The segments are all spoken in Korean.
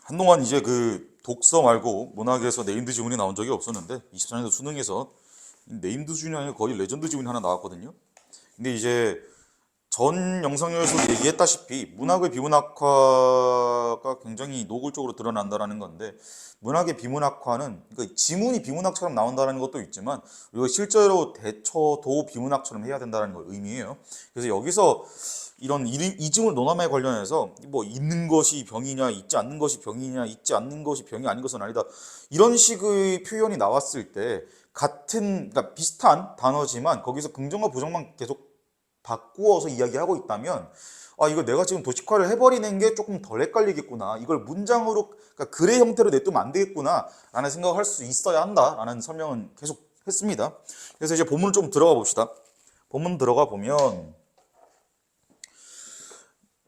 한동안 이제 그 독서 말고 문학에서 네임드 지문이 나온 적이 없었는데 24년도 수능에서 네임드 지문이 아니라 거의 레전드 지문이 하나 나왔거든요. 근데 이제 전 영상에서 얘기했다시피 문학의 비문학화가 굉장히 노골적으로 드러난다라는 건데, 문학의 비문학화는 그러니까 지문이 비문학처럼 나온다는 것도 있지만 우리가 실제로 대처도 비문학처럼 해야 된다는 걸 의미해요. 그래서 여기서 이런 이중을 논함에 관련해서 뭐 있는 것이 병이냐, 있지 않는 것이 병이냐, 있지 않는 것이 병이 아닌 것은 아니다, 이런 식의 표현이 나왔을 때 같은, 그러니까 비슷한 단어지만 거기서 긍정과 부정만 계속 바꾸어서 이야기하고 있다면, 아, 이거 내가 지금 도식화를 해버리는 게 조금 덜 헷갈리겠구나, 이걸 문장으로, 그러니까 글의 형태로 내두면 안 되겠구나 라는 생각을 할 수 있어야 한다라는 설명은 계속 했습니다. 그래서 이제 본문 좀 들어가 봅시다. 본문 들어가 보면,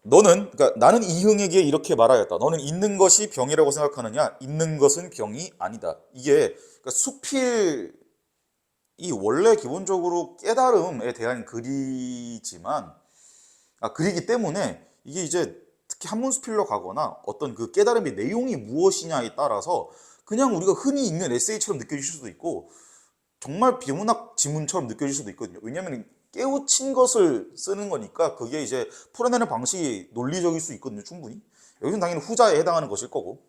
그러니까 나는 이흥에게 이렇게 말하였다. 너는 있는 것이 병이라고 생각하느냐? 있는 것은 병이 아니다. 이게 그러니까 수필, 이 원래 기본적으로 깨달음에 대한 글이지만, 글이기 때문에 이게 이제 특히 한문수필로 가거나 어떤 그 깨달음의 내용이 무엇이냐에 따라서 그냥 우리가 흔히 읽는 에세이처럼 느껴질 수도 있고 정말 비문학 지문처럼 느껴질 수도 있거든요. 왜냐하면 깨우친 것을 쓰는 거니까 그게 이제 풀어내는 방식이 논리적일 수 있거든요, 충분히. 여기는 당연히 후자에 해당하는 것일 거고.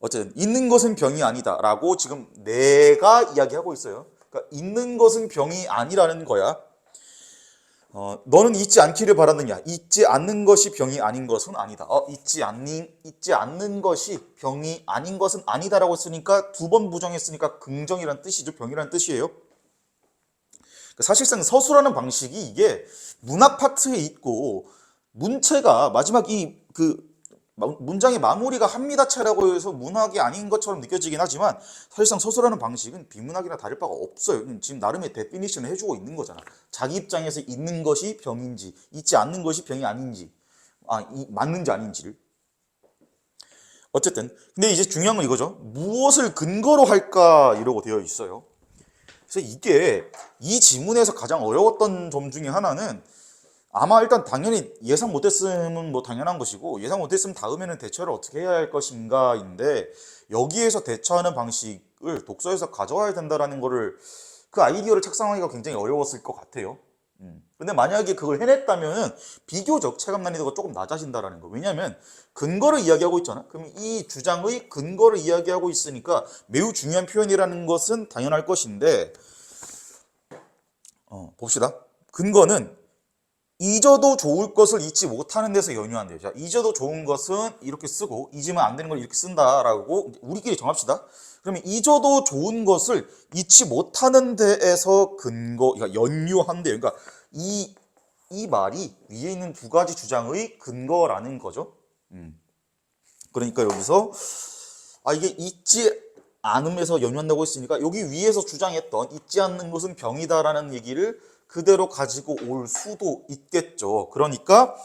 어쨌든 있는 것은 병이 아니다 라고 지금 내가 이야기하고 있어요. 그러니까 있는 것은 병이 아니라는 거야. 너는 잊지 않기를 바라느냐? 잊지 않는 것이 병이 아닌 것은 아니다. 잊지 않는 것이 병이 아닌 것은 아니다라고 했으니까 두 번 부정했으니까 긍정이란 뜻이죠. 병이라는 뜻이에요. 사실상 서술하는 방식이 이게 문학 파트에 있고, 문체가 마지막 문장의 마무리가 한미다체라고 해서 문학이 아닌 것처럼 느껴지긴 하지만 사실상 서술하는 방식은 비문학이나 다를 바가 없어요. 지금 나름의 데피니션을 해주고 있는 거잖아. 자기 입장에서 있는 것이 병인지 있지 않는 것이 병이 아닌지, 맞는지 아닌지를. 어쨌든 근데 이제 중요한 건 이거죠. 무엇을 근거로 할까 이러고 되어 있어요. 그래서 이게 이 지문에서 가장 어려웠던 점 중에 하나는, 아마 일단 당연히 예상 못했으면 뭐 당연한 것이고, 예상 못했으면 다음에는 대처를 어떻게 해야 할 것인가인데, 여기에서 대처하는 방식을 독서에서 가져와야 된다라는 거를, 그 아이디어를 착상하기가 굉장히 어려웠을 것 같아요. 근데 만약에 그걸 해냈다면 비교적 체감 난이도가 조금 낮아진다라는 거. 왜냐하면 근거를 이야기하고 있잖아. 그럼 이 주장의 근거를 이야기하고 있으니까 매우 중요한 표현이라는 것은 당연할 것인데, 봅시다. 근거는 잊어도 좋을 것을 잊지 못하는 데서 연유한대요. 자, 잊어도 좋은 것은 이렇게 쓰고 잊으면 안 되는 걸 이렇게 쓴다라고 우리끼리 정합시다. 그러면 잊어도 좋은 것을 잊지 못하는 데에서 그러니까 연유한대요. 그러니까 이 말이 위에 있는 두 가지 주장의 근거라는 거죠. 그러니까 여기서 이게 잊지 않음에서 연유한다고 했으니까 여기 위에서 주장했던 잊지 않는 것은 병이다라는 얘기를 그대로 가지고 올 수도 있겠죠. 그러니까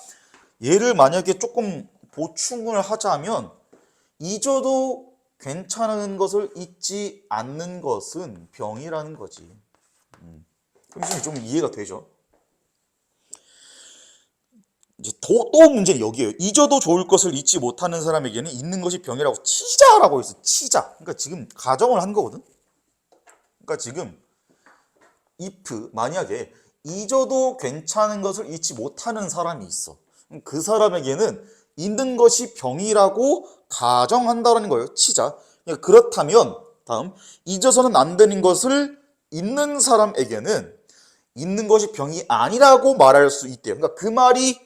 얘를 만약에 조금 보충을 하자면, 잊어도 괜찮은 것을 잊지 않는 것은 병이라는 거지. 그럼 좀 이해가 되죠? 이제 또 문제는 여기에요. 잊어도 좋을 것을 잊지 못하는 사람에게는 있는 것이 병이라고 치자라고 했어. 치자. 그러니까 지금 가정을 한 거거든. 그러니까 지금 if 만약에 잊어도 괜찮은 것을 잊지 못하는 사람이 있어. 그 사람에게는 있는 것이 병이라고 가정한다는 거예요. 치자. 그렇다면 다음, 잊어서는 안 되는 것을 잊는 사람에게는 있는 것이 병이 아니라고 말할 수 있대요. 그러니까 그 말이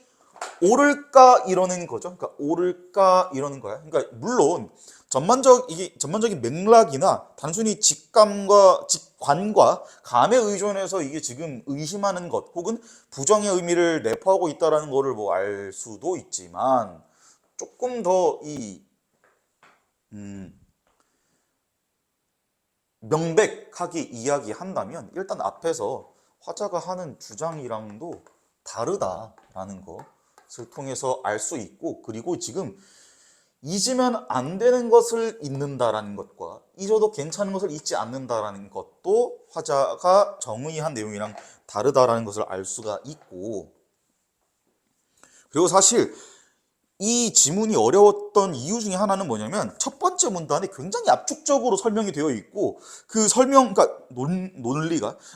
옳을까 이러는 거죠. 그러니까 옳을까 이러는 거야. 그러니까 물론 전반적인 맥락이나 단순히 직관과 감에 의존해서 이게 지금 의심하는 것 혹은 부정의 의미를 내포하고 있다라는 거를 뭐 알 수도 있지만, 조금 더 명백하게 이야기한다면 일단 앞에서 화자가 하는 주장이랑도 다르다라는 것을 통해서 알 수 있고, 그리고 지금 잊으면 안 되는 것을 잊는다라는 것과 잊어도 괜찮은 것을 잊지 않는다라는 것도 화자가 정의한 내용이랑 다르다라는 것을 알 수가 있고, 그리고 사실 이 지문이 어려웠던 이유 중에 하나는 뭐냐면 첫 번째 문단에 굉장히 압축적으로 설명이 되어 있고 그 설명, 그러니까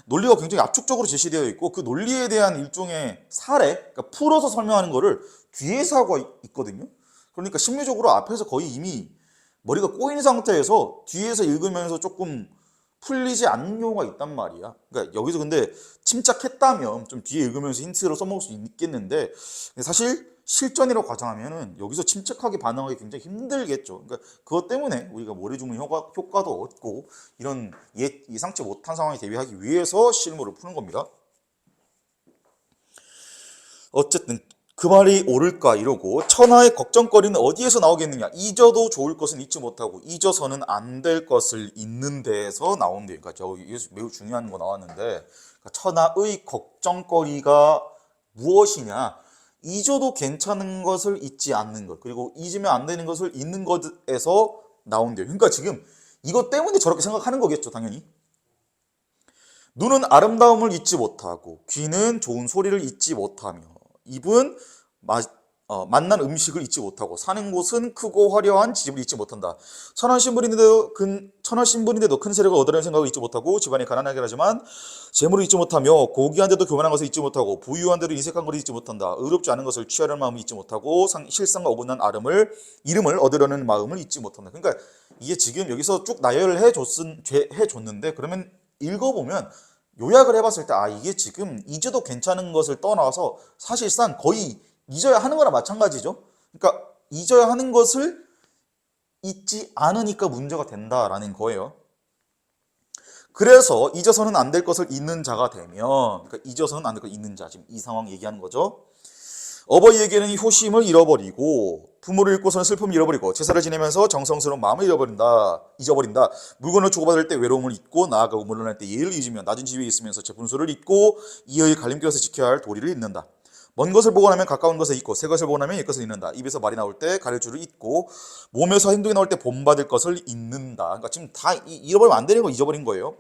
논리가 굉장히 압축적으로 제시되어 있고 그 논리에 대한 일종의 사례, 그러니까 풀어서 설명하는 거를 뒤에서 하고 있거든요. 그러니까 심리적으로 앞에서 거의 이미 머리가 꼬인 상태에서 뒤에서 읽으면서 조금 풀리지 않는 경우가 있단 말이야. 그러니까 여기서 근데 침착했다면 좀 뒤에 읽으면서 힌트로 써먹을 수 있겠는데 사실 실전이라고 가정하면은 여기서 침착하게 반응하기 굉장히 힘들겠죠. 그러니까 그것 때문에 우리가 모래주문 효과도 얻고 이런 예상치 못한 상황에 대비하기 위해서 실무를 푸는 겁니다. 어쨌든 그 말이 옳을까 이러고 천하의 걱정거리는 어디에서 나오겠느냐. 잊어도 좋을 것은 잊지 못하고 잊어서는 안 될 것을 잊는 데에서 나온대요. 그러니까 여기 매우 중요한 거 나왔는데 그러니까 천하의 걱정거리가 무엇이냐. 잊어도 괜찮은 것을 잊지 않는 것, 그리고 잊으면 안 되는 것을 잊는 것에서 나온대요. 그러니까 지금 이것 때문에 저렇게 생각하는 거겠죠, 당연히. 눈은 아름다움을 잊지 못하고 귀는 좋은 소리를 잊지 못하며 입은 맛난 음식을 잊지 못하고 사는 곳은 크고 화려한 집을 잊지 못한다. 천한 신분인데도 큰 세력을 얻으려는 생각을 잊지 못하고 집안이 가난하게 하지만 재물을 잊지 못하며 고귀한데도 교만한 것을 잊지 못하고 부유한데도 인색한 것을 잊지 못한다. 의롭지 않은 것을 취하려는 마음을 잊지 못하고 실상과 어긋난 이름을 얻으려는 마음을 잊지 못한다. 그러니까 이게 지금 여기서 쭉 나열을 해줬는데 그러면 읽어보면 요약을 해봤을 때 이게 지금 잊어도 괜찮은 것을 떠나서 사실상 거의 잊어야 하는 거랑 마찬가지죠. 그러니까 잊어야 하는 것을 잊지 않으니까 문제가 된다라는 거예요. 그래서 잊어서는 안 될 것을 잊는 자가 되면, 그러니까 잊어서는 안 될 것을 잊는 자, 지금 이 상황 얘기하는 거죠. 어버이에게는 효심을 잃어버리고 부모를 잃고서는 슬픔을 잃어버리고 제사를 지내면서 정성스러운 마음을 잊어버린다. 물건을 주고받을 때 외로움을 잊고 나아가고 물러날 때 예의를 잊으며 낮은 집에 있으면서 제 분수를 잊고 이의 갈림길에서 지켜야 할 도리를 잊는다. 먼 것을 보고 나면 가까운 것을 잊고 새 것을 보고 나면 옛 것을 잊는다. 입에서 말이 나올 때 가릴 줄을 잊고 몸에서 행동이 나올 때 본받을 것을 잊는다. 그러니까 지금 다 잃어버리면 안 되는 거 잊어버린 거예요.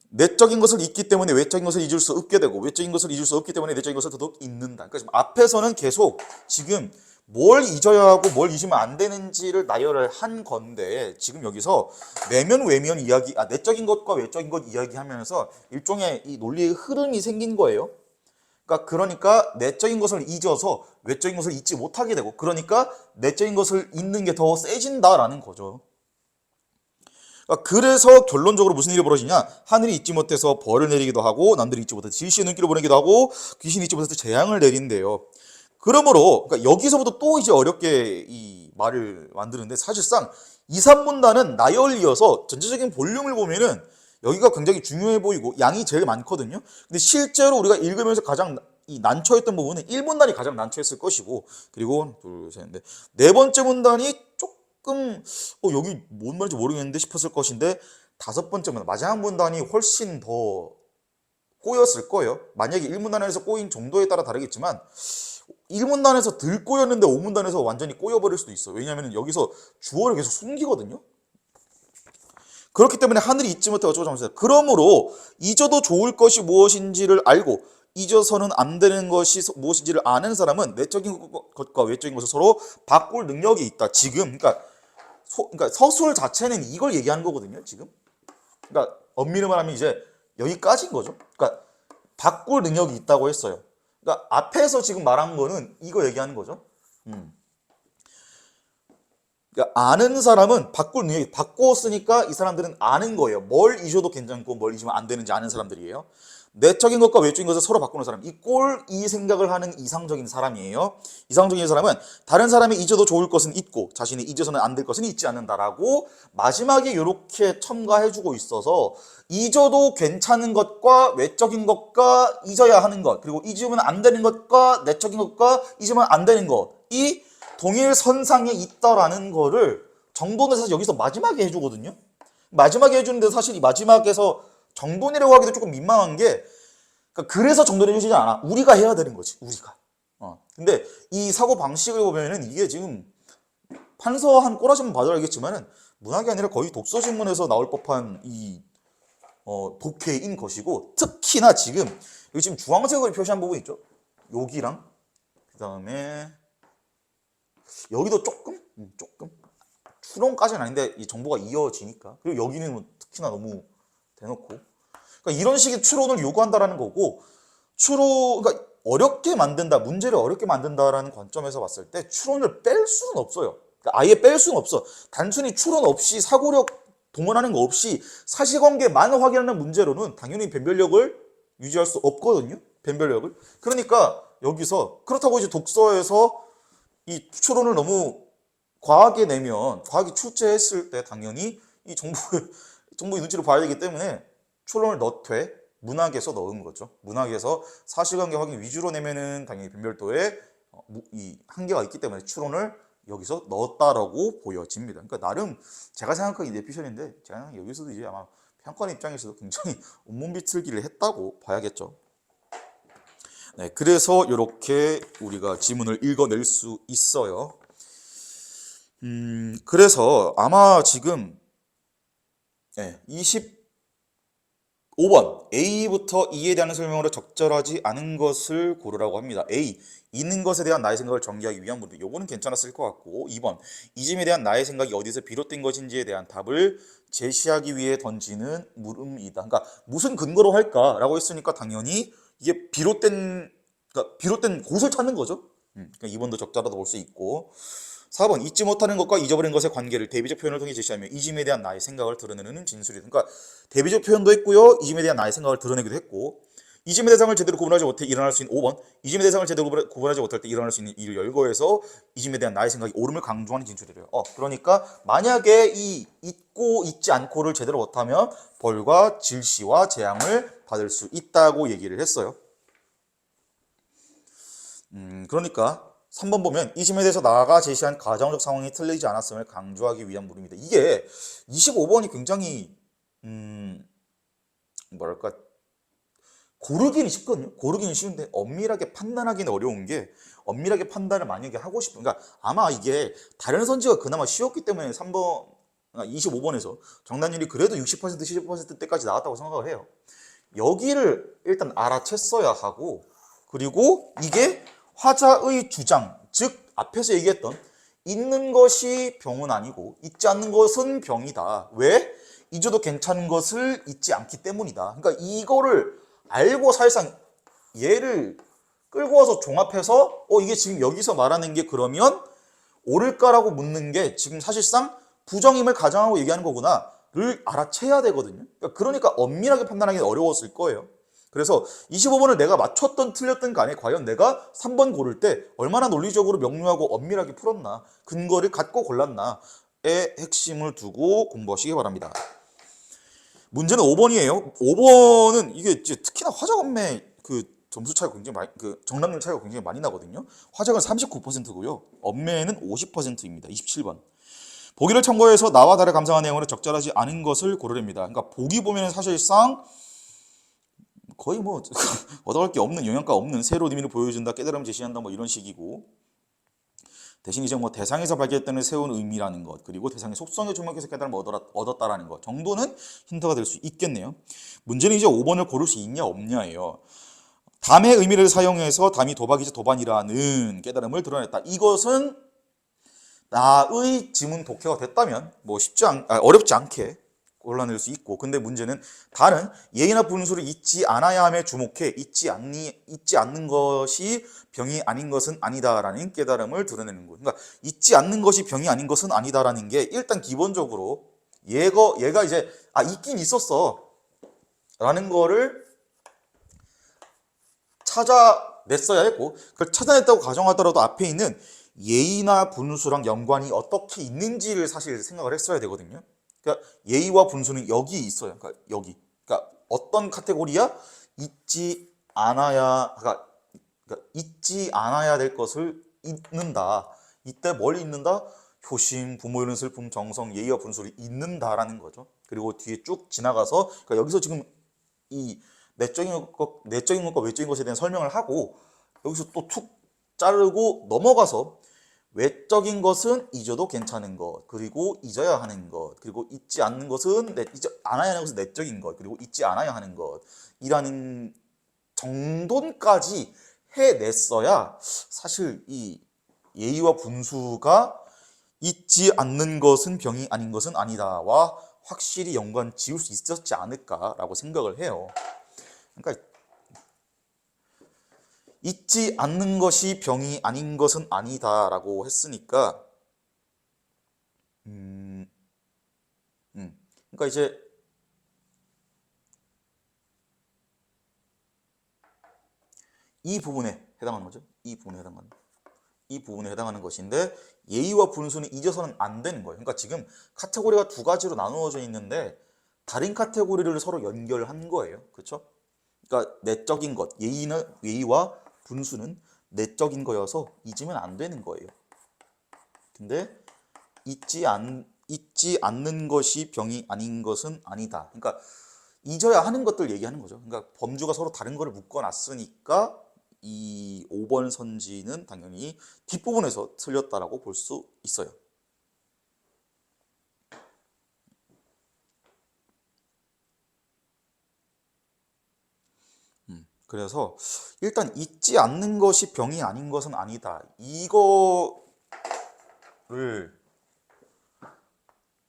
내적인 것을 잊기 때문에 외적인 것을 잊을 수 없게 되고 외적인 것을 잊을 수 없기 때문에 내적인 것을 더더욱 잊는다. 그러니까 지금 앞에서는 계속 지금 뭘 잊어야 하고 뭘 잊으면 안 되는지를 나열을 한 건데 지금 여기서 내면 외면 이야기, 내적인 것과 외적인 것 이야기하면서 일종의 이 논리의 흐름이 생긴 거예요. 그러니까 내적인 것을 잊어서 외적인 것을 잊지 못하게 되고 그러니까 내적인 것을 잊는 게 더 세진다라는 거죠. 그래서 결론적으로 무슨 일이 벌어지냐? 하늘이 잊지 못해서 벌을 내리기도 하고 남들이 잊지 못해서 질시의 눈길을 보내기도 하고 귀신이 잊지 못해서 재앙을 내린대요. 그러므로 그러니까 여기서부터 또 이제 어렵게 이 말을 만드는데 사실상 2, 3문단은 나열이어서 전체적인 볼륨을 보면은 여기가 굉장히 중요해 보이고 양이 제일 많거든요. 근데 실제로 우리가 읽으면서 가장 이 난처했던 부분은 1문단이 가장 난처했을 것이고 그리고 둘, 셋, 네 번째 문단이 조금 여기 뭔 말인지 모르겠는데 싶었을 것인데 5번째 문단 마지막 문단이 훨씬 더 꼬였을 거예요. 만약에 1문단에서 꼬인 정도에 따라 다르겠지만 1문단에서 덜 꼬였는데 5문단에서 완전히 꼬여버릴 수도 있어요. 왜냐하면 여기서 주어를 계속 숨기거든요. 그렇기 때문에 하늘이 잊지 못해 어쩌고 저쩌고 그러므로 잊어도 좋을 것이 무엇인지를 알고 잊어서는 안 되는 것이 무엇인지를 아는 사람은 내적인 것과 외적인 것을 서로 바꿀 능력이 있다. 지금 그러니까 서술 자체는 이걸 얘기하는 거거든요. 지금 그러니까 엄밀히 말하면 이제 여기까지인 거죠. 그러니까 바꿀 능력이 있다고 했어요. 그러니까 앞에서 지금 말한 거는 이거 얘기하는 거죠. 그러니까 아는 사람은 바꿀 능력이 바꿨으니까 이 사람들은 아는 거예요. 뭘 잊어도 괜찮고 뭘 잊으면 안 되는지 아는 사람들이에요. 내적인 것과 외적인 것을 서로 바꾸는 사람. 이 생각을 하는 이상적인 사람이에요. 이상적인 사람은 다른 사람이 잊어도 좋을 것은 잊고 자신이 잊어서는 안 될 것은 잊지 않는다라고 마지막에 이렇게 첨가해주고 있어서 잊어도 괜찮은 것과 외적인 것과 잊어야 하는 것 그리고 잊으면 안 되는 것과 내적인 것과 잊으면 안 되는 것이 동일 선상에 있다라는 거를 정돈을 사실 여기서 마지막에 해주거든요. 마지막에 해주는데 사실 이 마지막에서 정돈이라고 하기도 조금 민망한 게 그래서 정돈해 주지 않아. 우리가 해야 되는 거지. 우리가. 근데 이 사고 방식을 보면은 이게 지금 판서 한 꼬라지만 봐도 알겠지만은 문학이 아니라 거의 독서 신문에서 나올 법한 이 독해인 것이고, 특히나 지금 여기 지금 주황색으로 표시한 부분 있죠? 여기랑 그다음에 여기도 조금 추론까지는 아닌데 이 정보가 이어지니까, 그리고 여기는 뭐 특히나 너무 대놓고, 그러니까 이런 식의 추론을 요구한다라는 거고, 그러니까 어렵게 만든다, 문제를 어렵게 만든다라는 관점에서 봤을 때 추론을 뺄 수는 없어요. 그러니까 아예 뺄 수는 없어. 단순히 추론 없이, 사고력 동원하는 거 없이 사실관계만 확인하는 문제로는 당연히 변별력을 유지할 수 없거든요. 변별력을. 그러니까 여기서 그렇다고 이제 독서에서 이 추론을 너무 과하게 내면, 과하게 출제했을 때 당연히 이 정부의 눈치를 봐야 되기 때문에 추론을 넣되 문학에서 넣은 거죠. 문학에서 사실관계 확인 위주로 내면은 당연히 변별도에 이 한계가 있기 때문에 추론을 여기서 넣었다라고 보여집니다. 그러니까 나름 제가 생각하기 내피셜인데, 제가 여기서도 이제 아마 평가원 입장에서도 굉장히 온몸 비틀기를 했다고 봐야겠죠. 네, 그래서 이렇게 우리가 지문을 읽어낼 수 있어요. 그래서 아마 지금 25번 A부터 E에 대한 설명으로 적절하지 않은 것을 고르라고 합니다. A, 있는 것에 대한 나의 생각을 전개하기 위한 문제. 요거는 괜찮았을 것 같고, 2번 이즘에 대한 나의 생각이 어디서 비롯된 것인지에 대한 답을 제시하기 위해 던지는 물음이다. 그러니까 무슨 근거로 할까라고 했으니까 당연히 이게 비롯된 곳을 찾는 거죠. 그러니까 2번도 적절하다고 볼 수 있고, 4번 잊지 못하는 것과 잊어버린 것의 관계를 대비적 표현을 통해 제시하며 이짐에 대한 나의 생각을 드러내는 진술이다. 그러니까 대비적 표현도 했고요, 이짐에 대한 나의 생각을 드러내기도 했고, 이짐의 대상을 제대로 구분하지 못해 일어날 수 있는 5번, 이짐의 대상을 제대로 구분하지 못할 때 일어날 수 있는 이를 열거해서 이짐에 대한 나의 생각이 옳음을 강조하는 진술이래요. 그러니까 만약에 이 잊고 잊지 않고를 제대로 못하면 벌과 질시와 재앙을 받을 수 있다고 얘기를 했어요. 그러니까 3번 보면 이심에 대해서 나아가 제시한 가정적 상황이 틀리지 않았음을 강조하기 위한 물음입니다. 이게 25번이 굉장히 뭐랄까 고르기는 쉽거든요. 고르기는 쉬운데 엄밀하게 판단하기는 어려운 게, 엄밀하게 판단을 만약에 하고 싶은, 그러니까 아마 이게 다른 선지가 그나마 쉬웠기 때문에 3번 25번에서 정답률이 그래도 60% 70%대까지 나왔다고 생각을 해요. 여기를 일단 알아챘어야 하고, 그리고 이게 화자의 주장, 즉 앞에서 얘기했던 있는 것이 병은 아니고 있지 않는 것은 병이다. 왜? 잊어도 괜찮은 것을 잊지 않기 때문이다. 그러니까 이거를 알고 사실상 얘를 끌고 와서 종합해서 이게 지금 여기서 말하는 게 그러면 옳을까라고 묻는 게 지금 사실상 부정임을 가정하고 얘기하는 거구나를 알아채야 되거든요. 그러니까 엄밀하게 판단하기 어려웠을 거예요. 그래서 25번을 내가 맞췄던 틀렸던 간에 과연 내가 3번 고를 때 얼마나 논리적으로 명료하고 엄밀하게 풀었나, 근거를 갖고 골랐나의 핵심을 두고 공부하시기 바랍니다. 문제는 5번이에요. 5번은 이게 이제 특히나 화작업매 그 점수 차이가 굉장히 많이, 그 정답률 차이가 굉장히 많이 나거든요. 화작은 39%고요. 업매는 50%입니다. 27번. 보기를 참고해서 나와 다르게 감상한 내용으로 적절하지 않은 것을 고르랍니다. 그러니까 보기 보면은 사실상 거의 뭐 얻어갈 게 없는, 영양가 없는 새로운 의미를 보여준다, 깨달음을 제시한다, 뭐 이런 식이고, 대신 이제 뭐 대상에서 발견했다는 새로운 의미라는 것, 그리고 대상의 속성에 주목해서 깨달음을 얻었다라는 것 정도는 힌트가 될 수 있겠네요. 문제는 이제 5번을 고를 수 있냐 없냐예요. 담의 의미를 사용해서 담이 도박이자 도반이라는 깨달음을 드러냈다. 이것은 나의 지문 독해가 됐다면 뭐 어렵지 않게 골라낼 수 있고, 근데 문제는 다는 예의나 분수를 잊지 않아야 함에 주목해 잊지 않는 것이 병이 아닌 것은 아니다라는 깨달음을 드러내는 거예요. 그러니까 잊지 않는 것이 병이 아닌 것은 아니다라는 게 일단 기본적으로 얘가 이제 있긴 있었어 라는 거를 찾아냈어야 했고, 그걸 찾아냈다고 가정하더라도 앞에 있는 예의나 분수랑 연관이 어떻게 있는지를 사실 생각을 했어야 되거든요. 그러니까 예의와 분수는 여기 있어요. 그러니까 여기. 그러니까 어떤 카테고리야? 그러니까 잊지 않아야 될 것을 잊는다. 이때 뭘 잊는다? 효심, 부모 이런 슬픔, 정성, 예의와 분수를 잊는다라는 거죠. 그리고 뒤에 쭉 지나가서, 그러니까 여기서 지금 이 내적인 것과 외적인 것에 대한 설명을 하고, 여기서 또 툭 자르고 넘어가서 외적인 것은 잊어도 괜찮은 것, 그리고 잊어야 하는 것, 그리고 잊지 않는 것은 잊지 않아야 하는 것은 내적인 것, 그리고 잊지 않아야 하는 것이라는 정돈까지 해냈어야 사실 이 예의와 분수가 잊지 않는 것은 병이 아닌 것은 아니다와 확실히 연관 지을 수 있었지 않을까라고 생각을 해요. 그러니까 잊지 않는 것이 병이 아닌 것은 아니다라고 했으니까 그러니까 이제 이 부분에 해당하는 거죠. 이 부분에 해당하는 것인데 예의와 분수는 잊어서는 안 되는 거예요. 그러니까 지금 카테고리가 두 가지로 나누어져 있는데 다른 카테고리를 서로 연결한 거예요. 그렇죠? 그러니까 내적인 것, 예의와 분수는 내적인 거여서 잊으면 안 되는 거예요. 근데 잊지 않는 것이 병이 아닌 것은 아니다. 그러니까 잊어야 하는 것들 얘기하는 거죠. 그러니까 범주가 서로 다른 거를 묶어놨으니까 이 5번 선지는 당연히 뒷부분에서 틀렸다라고 볼 수 있어요. 그래서 일단 잊지 않는 것이 병이 아닌 것은 아니다. 이거를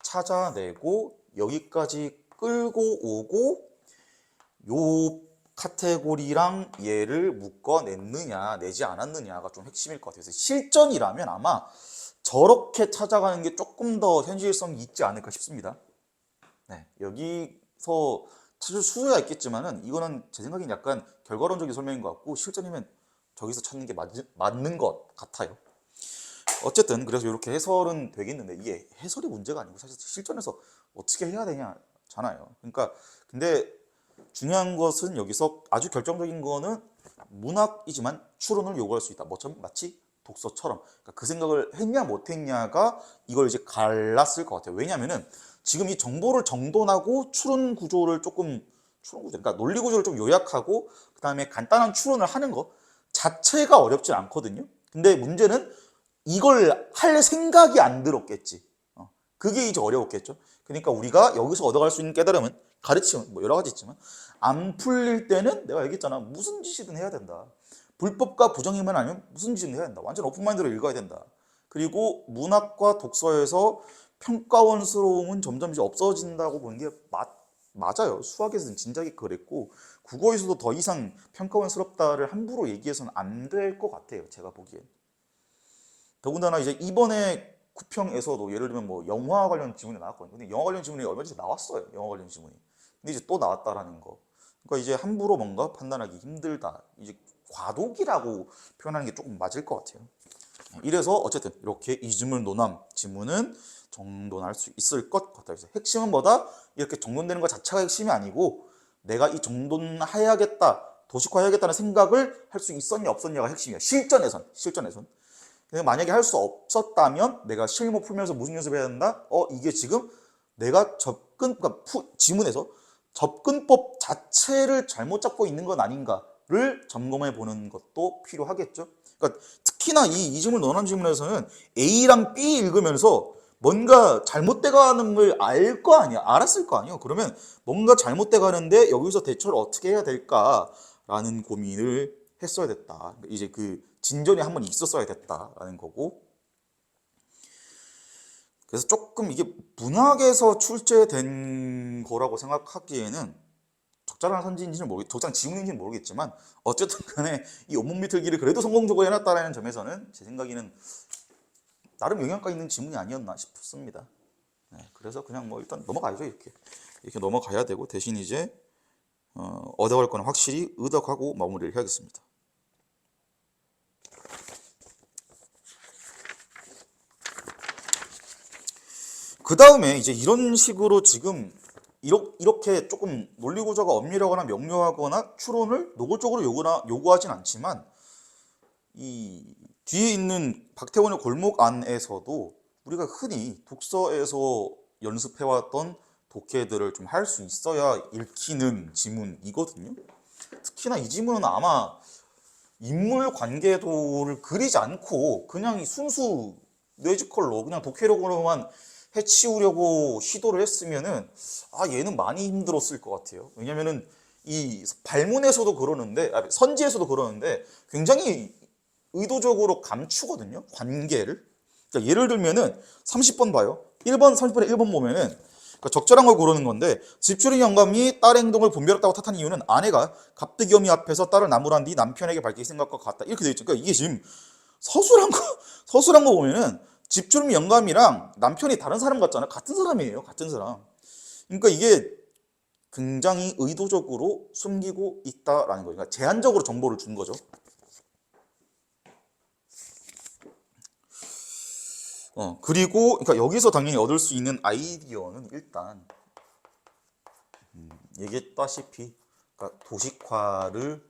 찾아내고 여기까지 끌고 오고 요 카테고리랑 얘를 묶어냈느냐 내지 않았느냐가 좀 핵심일 것 같아요. 그래서 실전이라면 아마 저렇게 찾아가는 게 조금 더 현실성이 있지 않을까 싶습니다. 네, 여기서 찾을 수야 있겠지만은 이거는 제 생각엔 약간 결과론적인 설명인 것 같고 실전이면 저기서 찾는 게 맞는 것 같아요. 어쨌든 그래서 이렇게 해설은 되겠는데 이게 해설이 문제가 아니고 사실 실전에서 어떻게 해야 되냐잖아요. 그러니까 근데 중요한 것은 여기서 아주 결정적인 거는 문학이지만 추론을 요구할 수 있다. 마치 독서처럼. 그러니까 그 생각을 했냐 못했냐가 이걸 이제 갈랐을 것 같아요. 왜냐면은 지금 이 정보를 정돈하고 추론 구조를 그러니까 논리 구조를 좀 요약하고 그 다음에 간단한 추론을 하는 것 자체가 어렵진 않거든요. 근데 문제는 이걸 할 생각이 안 들었겠지. 그게 이제 어려웠겠죠. 그러니까 우리가 여기서 얻어갈 수 있는 깨달음은 가르침은 뭐 여러 가지 있지만 안 풀릴 때는 내가 얘기했잖아. 무슨 짓이든 해야 된다. 불법과 부정행위만 아니면 무슨 짓이든 해야 된다. 완전 오픈마인드로 읽어야 된다. 그리고 문학과 독서에서 평가원스러움은 점점 이제 없어진다고 보는 게 맞아요. 수학에서는 진작에 그랬고 국어에서도 더 이상 평가원스럽다를 함부로 얘기해서는 안 될 것 같아요. 제가 보기엔. 더군다나 이제 이번에 구평에서도 예를 들면 뭐 영화 관련 지문이 나왔거든요. 근데 영화 관련 지문이 얼마 전에 나왔어요. 영화 관련 지문이. 근데 이제 또 나왔다라는 거. 그러니까 이제 함부로 뭔가 판단하기 힘들다. 이제 과도기라고 표현하는 게 조금 맞을 것 같아요. 이래서 어쨌든 이렇게 이즈물 노남 지문은 정돈할 수 있을 것 같아요. 그래서 핵심은 뭐다? 이렇게 정돈되는 것 자체가 핵심이 아니고 내가 이 정돈해야겠다, 도식화해야겠다는 생각을 할 수 있었냐 없었냐가 핵심이야. 실전에선. 만약에 할 수 없었다면 내가 실무 풀면서 무슨 연습해야 된다? 이게 지금 내가 그러니까 지문에서 접근법 자체를 잘못 잡고 있는 건 아닌가를 점검해 보는 것도 필요하겠죠. 그러니까 특히나 이 이즈물 논란 지문에서는 A랑 B 읽으면서 뭔가 잘못돼 가는 걸 알 거 아니야. 알았을 거 아니에요. 그러면 뭔가 잘못돼 가는데 여기서 대처를 어떻게 해야 될까라는 고민을 했어야 됐다. 이제 그 진전이 한번 있었어야 됐다라는 거고. 그래서 조금 이게 문학에서 출제된 거라고 생각하기에는 적절한 적절한 지문인지는 모르겠지만 어쨌든 간에 이 온몸 비틀기를 그래도 성공적으로 해놨다라는 점에서는 제 생각에는 나름 영향가 있는 지문이 아니었나 싶습니다. 네, 그래서 그냥 뭐 일단 넘어가야죠. 이렇게 넘어가야 되고 대신 이제 얻어갈 거는 확실히 의덕하고 마무리를 해야겠습니다. 그 다음에 이제 이런 식으로 지금 이렇게 조금 논리 구조가 엄밀하거나 명료하거나 추론을 노골적으로 요구하진 않지만 이 뒤에 있는 박태원의 골목 안에서도 우리가 흔히 독서에서 연습해왔던 독해들을 좀 할 수 있어야 읽히는 지문이거든요. 특히나 이 지문은 아마 인물 관계도를 그리지 않고 그냥 이 순수 뇌지컬로 그냥 독해력으로만 해치우려고 시도를 했으면은 얘는 많이 힘들었을 것 같아요. 왜냐면은 이 발문에서도 그러는데 선지에서도 그러는데 굉장히 의도적으로 감추거든요. 관계를. 그러니까 예를 들면은 30번 봐요. 1번 30번에 1번 보면은 그러니까 적절한 걸 고르는 건데 집주인 영감이 딸의 행동을 분별했다고 탓한 이유는 아내가 갑득이 어미 앞에서 딸을 나무란 뒤 남편에게 밝힐 생각과 같다. 이렇게 돼 있죠. 그러니까 이게 지금 서술한 거 보면은 집주인 영감이랑 남편이 다른 사람 같잖아요. 같은 사람이에요. 같은 사람. 그러니까 이게 굉장히 의도적으로 숨기고 있다라는 거예요. 그러니까 제한적으로 정보를 준 거죠. 그리고 그러니까 여기서 당연히 얻을 수 있는 아이디어는 일단 얘기했다시피 그러니까 도식화를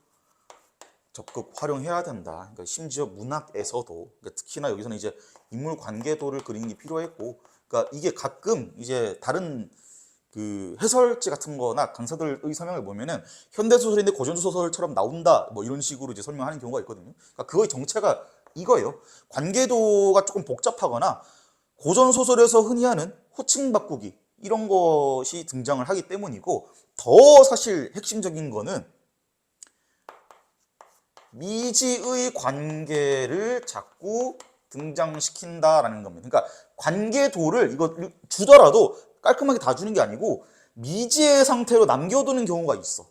적극 활용해야 된다. 그러니까 심지어 문학에서도 그러니까 특히나 여기서는 이제 인물 관계도를 그리는 게 필요했고, 그러니까 이게 가끔 이제 다른 그 해설지 같은 거나 강사들의 설명을 보면은 현대소설인데 고전소설처럼 나온다 뭐 이런 식으로 이제 설명하는 경우가 있거든요. 그러니까 그거의 정체가 이거예요. 관계도가 조금 복잡하거나 고전소설에서 흔히 하는 호칭 바꾸기 이런 것이 등장을 하기 때문이고, 더 사실 핵심적인 거는 미지의 관계를 자꾸 등장시킨다라는 겁니다. 그러니까 관계도를 이거 주더라도 깔끔하게 다 주는 게 아니고 미지의 상태로 남겨두는 경우가 있어.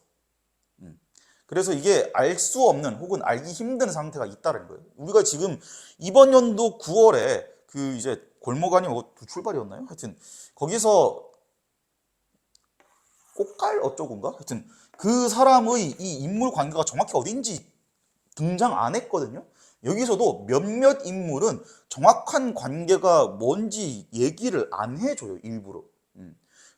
그래서 이게 알 수 없는 혹은 알기 힘든 상태가 있다는 거예요. 우리가 지금 이번 연도 9월에 그 이제 골목 아니면 뭐 출발이었나요? 하여튼 거기서 꽃갈 어쩌고인가? 하여튼 그 사람의 이 인물 관계가 정확히 어딘지 등장 안 했거든요. 여기서도 몇몇 인물은 정확한 관계가 뭔지 얘기를 안 해줘요, 일부러.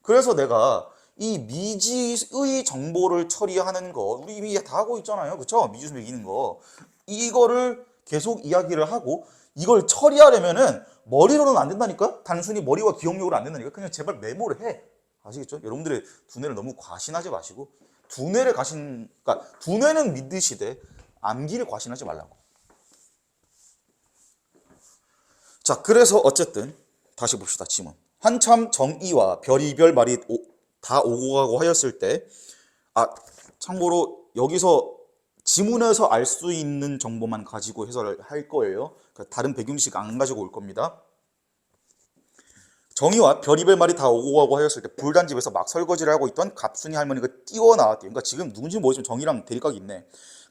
그래서 내가 이 미지의 정보를 처리하는 거 우리 이미 다 하고 있잖아요, 그쵸? 미지수 매기는 거 이거를 계속 이야기를 하고 이걸 처리하려면은 머리로는 안 된다니까. 단순히 머리와 기억력으로 안 된다니까. 그냥 제발 메모를 해. 아시겠죠? 여러분들의 두뇌를 너무 과신하지 마시고 그러니까 두뇌는 믿으시되 암기를 과신하지 말라고. 자, 그래서 어쨌든 다시 봅시다. 지문. 한참 정의와 별이별 말이 다 오고 가고 하였을 때, 참고로 여기서 지문에서 알 수 있는 정보만 가지고 해설을 할 거예요. 그러니까 다른 배경 지식 안 가지고 올 겁니다. 정의와 별이별 말이 다 오고 가고 하였을 때 불단집에서 막 설거지를 하고 있던 갑순이 할머니가 뛰어나왔대요. 그러니까 지금 누군지 모르지만 정의랑 대립각이 있네.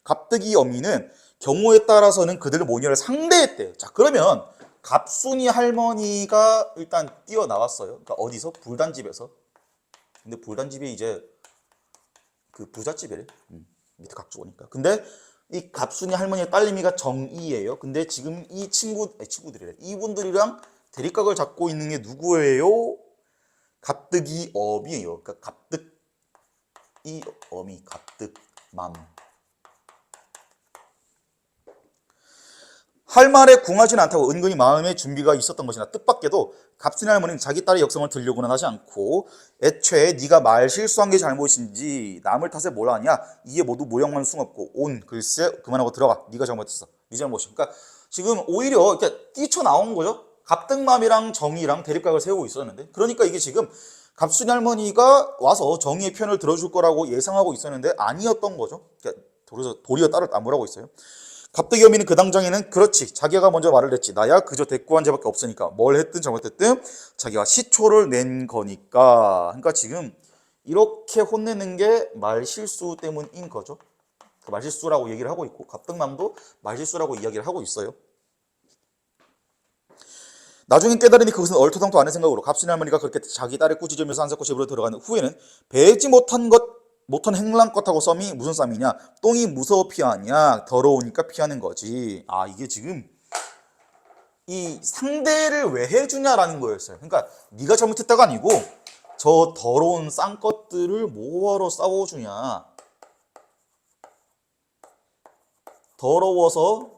갑득이 어미는 경우에 따라서는 그들을 모녀를 상대했대요. 자, 그러면 갑순이 할머니가 일단 뛰어나왔어요. 그러니까 어디서? 불단집에서. 근데 불단집이 이제 그 부잣집이래. 밑에 각주 오니까. 근데 이 갑순이 할머니의 딸내미가 정이에요. 근데 지금 이 친구들이래. 이분들이랑 대립각을 잡고 있는 게 누구예요? 갑득이 어미예요. 그러니까 갑득이 어미, 갑득맘. 할 말에 궁하지는 않다고 은근히 마음의 준비가 있었던 것이나 뜻밖에도 갑순이 할머니는 자기 딸의 역성을 들려고는 하지 않고 애초에 네가 말 실수한 게 잘못인지 남을 탓에 뭘 하냐, 이게 모두 모양만 숭없고 온 글쎄 그만하고 들어가, 네가 잘못했어, 네 잘못이야. 그러니까 지금 오히려 이렇게 뛰쳐나온 거죠. 갑등맘이랑 정의랑 대립각을 세우고 있었는데, 그러니까 이게 지금 갑순이 할머니가 와서 정의의 편을 들어줄 거라고 예상하고 있었는데 아니었던 거죠. 그러니까 도리어 딸을 나무라고 있어요. 갑득이 어미는 그 당장에는 그렇지, 자기가 먼저 말을 했지, 나야 그저 대꾸한 죄밖에 없으니까 뭘 했든 잘못했든 자기가 시초를 낸 거니까. 그러니까 지금 이렇게 혼내는 게 말실수 때문인 거죠. 그 말실수라고 얘기를 하고 있고 갑득맘도 말실수라고 이야기를 하고 있어요. 나중에 깨달으니 그것은 얼토당토 않은 생각으로 갑순이 할머니가 그렇게 자기 딸을 꾸짖으면서 한사코 집으로 들어가는 후에는 배지 못한 행랑껏하고 썸이 무슨 쌈이냐, 똥이 무서워 피하냐, 더러우니까 피하는 거지. 이게 지금 이 상대를 왜 해주냐라는 거였어요. 그러니까 네가 잘못했다가 아니고 저 더러운 쌍것들을 뭐하러 싸워주냐, 더러워서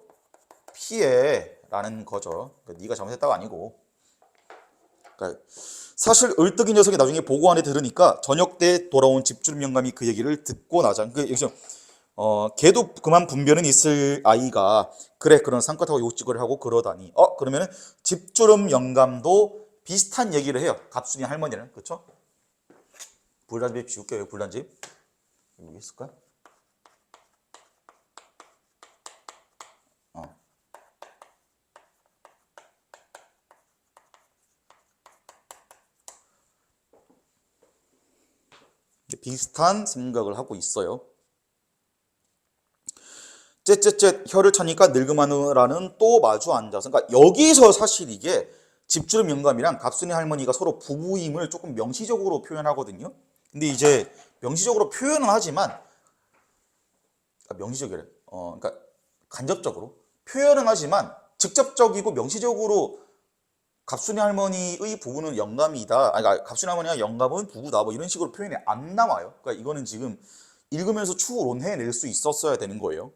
피해 라는 거죠. 그러니까 네가 잘못했다가 아니고. 그러니까 사실 을득이 녀석이 나중에 보고 안에 들으니까 저녁 때 돌아온 집주인 영감이 그 얘기를 듣고 나자. 그러니까 여기서 걔도 그만 분별은 있을 아이가 그래 그런 상껏하고 욕짓거리를 하고 그러다니 그러면은 집주름 영감도 비슷한 얘기를 해요. 갑순이 할머니는 그쵸? 불단집 지울게요. 불단집 여기 있을까? 어. 비슷한 생각을 하고 있어요. 쨉쨉쨉 혀를 차니까 늙음하느라는 또 마주 앉아서 그러니까 여기서 사실 이게 집주름 영감이랑 갑순이 할머니가 서로 부부임을 조금 명시적으로 표현하거든요. 근데 이제 명시적으로 표현은 하지만 명시적이래. 그러니까 간접적으로 표현은 하지만 직접적이고 명시적으로 갑순이 할머니의 부부는 영감이다. 아니, 그러니까 갑순이 할머니가 영감은 부부다. 뭐 이런 식으로 표현이 안 나와요. 그러니까 이거는 지금 읽으면서 추론해낼 수 있었어야 되는 거예요.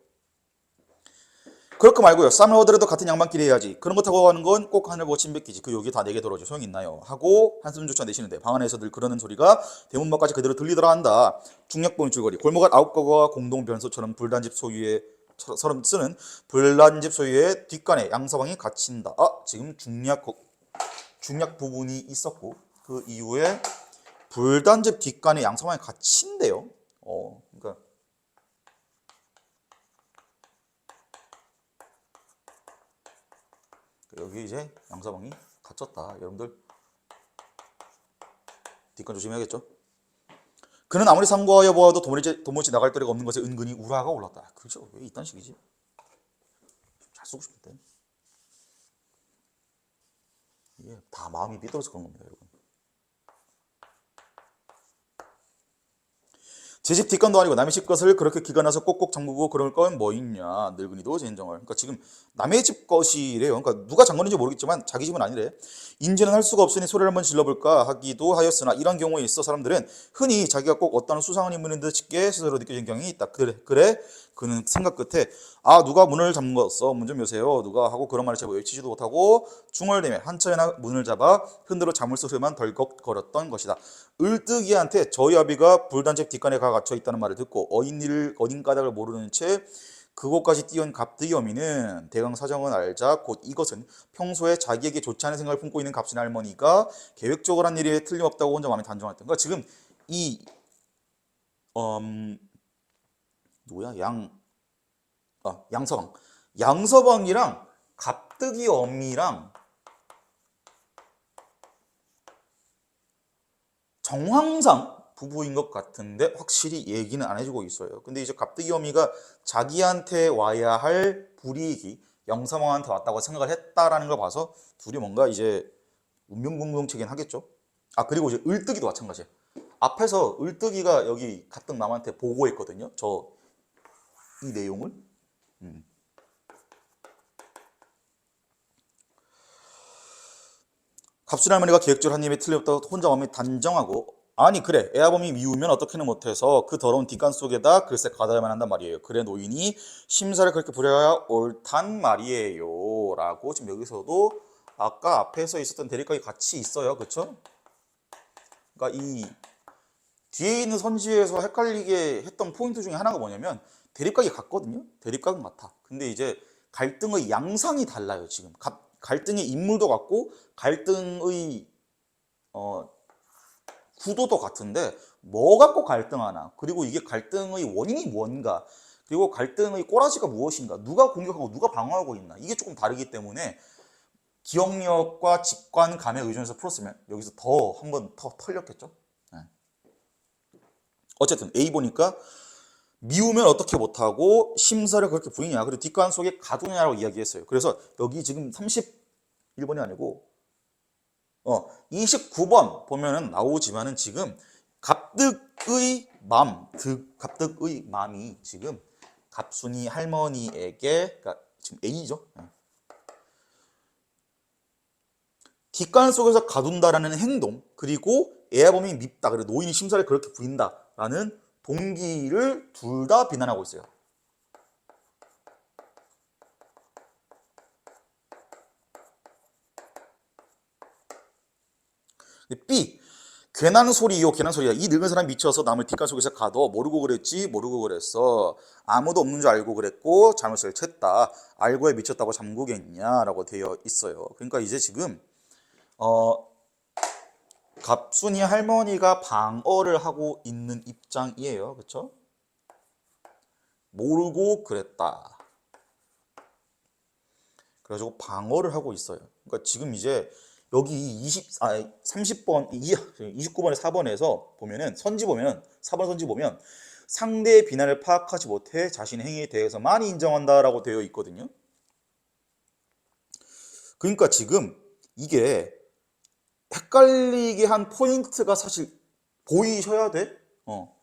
그럴 거 말고요. 쌈을 얻으려도 같은 양반끼리 해야지. 그런 거 타고 가는 건 꼭 하늘 보고 침뱉기지. 그 여기 다 내게 들어줘. 소용 있나요? 하고 한숨조차 내쉬는데 방 안에서 늘 그러는 소리가 대문 밖까지 그대로 들리더라 한다. 중략본 줄거리. 골목 안 아홉 가구와 공동 변소처럼 불단집 소유의 처럼 쓰는 불단집 소유의 뒷간에 양서방이 갇힌다. 지금 중략 부분이 있었고 그 이후에 불단집 뒷간에 양서방이 갇힌대요. 그러니까 여기 이제 양서방이 갇혔다. 여러분들 뒷간 조심해야겠죠. 그는 아무리 상고하여 보아도 도무지 나갈 데가 없는 것에 은근히 우라가 올랐다. 그렇죠. 왜 이딴 식이지? 잘 쓰고 싶은데. 이게 다 마음이 삐뚤어서 그런 겁니다, 여러분. 제 집 뒷간도 아니고 남의 집 것을 그렇게 기가 나서 꼭꼭 잠그고 그럴 건 뭐 있냐. 늙은이도 진정을. 그러니까 지금 남의 집 것이래요. 그러니까 누가 잠그는지 모르겠지만 자기 집은 아니래. 인지는 할 수가 없으니 소리를 한번 질러볼까 하기도 하였으나 이런 경우에 있어 사람들은 흔히 자기가 꼭 어떤 수상한 인물인 듯 싶게 스스로 느껴진 경향이 있다. 그래. 그는 생각 끝에 누가 문을 잠궜어. 문 좀 여세요. 누가 하고 그런 말을 제가 외치지도 못하고 중얼대며 한차례나 문을 잡아 흔들어 자물쇠만 덜컥거렸던 것이다. 을뜨기한테 저희 아비가 불단집 뒷간에 가 갇혀 있다는 말을 듣고 어딘 까닭을 모르는 채 그곳까지 뛰어온 갑뜨기 어미는 대강 사정은 알자 곧 이것은 평소에 자기에게 좋지 않은 생각을 품고 있는 갑순 할머니가 계획적으로 한 일에 틀림없다고 혼자 마음에 단정했던. 그러니까 지금 이 누구야 양서방이랑 갑뜨기 어미랑 정황상 부부인 것 같은데 확실히 얘기는 안 해주고 있어요. 근데 이제 갑뜨기 어미가 자기한테 와야 할 불이익이 영서방한테 왔다고 생각을 했다라는 걸 봐서 둘이 뭔가 이제 운명공동체긴 하겠죠. 그리고 이제 을뜨기도 마찬가지예요. 앞에서 을뜨기가 여기 가뜩 남한테 보고했거든요. 이 내용을. 갑순 할머니가 계획적으로 한 입에 틀렸다고 혼자 마음이 단정하고 아니 그래 애아범이 미우면 어떻게는 못해서 그 더러운 뒷간 속에다 글쎄 가다야만 한단 말이에요. 그래 노인이 심사를 그렇게 부려야 옳단 말이에요 라고 지금 여기서도 아까 앞에서 있었던 대립각이 같이 있어요. 그쵸? 그러니까 이 뒤에 있는 선지에서 헷갈리게 했던 포인트 중에 하나가 뭐냐면 대립각이 같거든요. 대립각은 같아. 근데 이제 갈등의 양상이 달라요. 지금 갈등의 인물도 같고 갈등의 구도도 같은데 뭐 갖고 갈등하나, 그리고 이게 갈등의 원인이 뭔가, 그리고 갈등의 꼬라지가 무엇인가, 누가 공격하고 누가 방어하고 있나, 이게 조금 다르기 때문에 기억력과 직관감에 의존해서 풀었으면 여기서 더 한 번 더 털렸겠죠. 네. 어쨌든 A 보니까 미우면 어떻게 못하고 심사를 그렇게 부리냐, 그리고 뒷관 속에 가두냐라고 이야기했어요. 그래서 여기 지금 31번이 아니고 29번 보면은 나오지만은 지금 갑득의 맘이 지금 갑순이 할머니에게, 그러니까 지금 A죠. 뒷간 속에서 가둔다라는 행동, 그리고 애아범이 밉다, 그리고 노인이 심사를 그렇게 부린다라는 동기를 둘 다 비난하고 있어요. B, 괜한 소리요, 괜한 소리야. 이 늙은 사람 미쳐서 남을 뒷간 속에서 가둬. 모르고 그랬지, 모르고 그랬어. 아무도 없는 줄 알고 그랬고 잘못을 쳤다. 알고에 미쳤다고 잠그겠냐라고 되어 있어요. 그러니까 이제 지금 어, 갑순이 할머니가 방어를 하고 있는 입장이에요. 그렇죠? 모르고 그랬다. 그래가지고 방어를 하고 있어요. 그러니까 지금 이제 여기 30번, 29번에 4번에서 보면은 선지 보면 4번 선지 보면 상대의 비난을 파악하지 못해 자신의 행위에 대해서 많이 인정한다라고 되어 있거든요. 그러니까 지금 이게 헷갈리게 한 포인트가 사실 보이셔야 돼.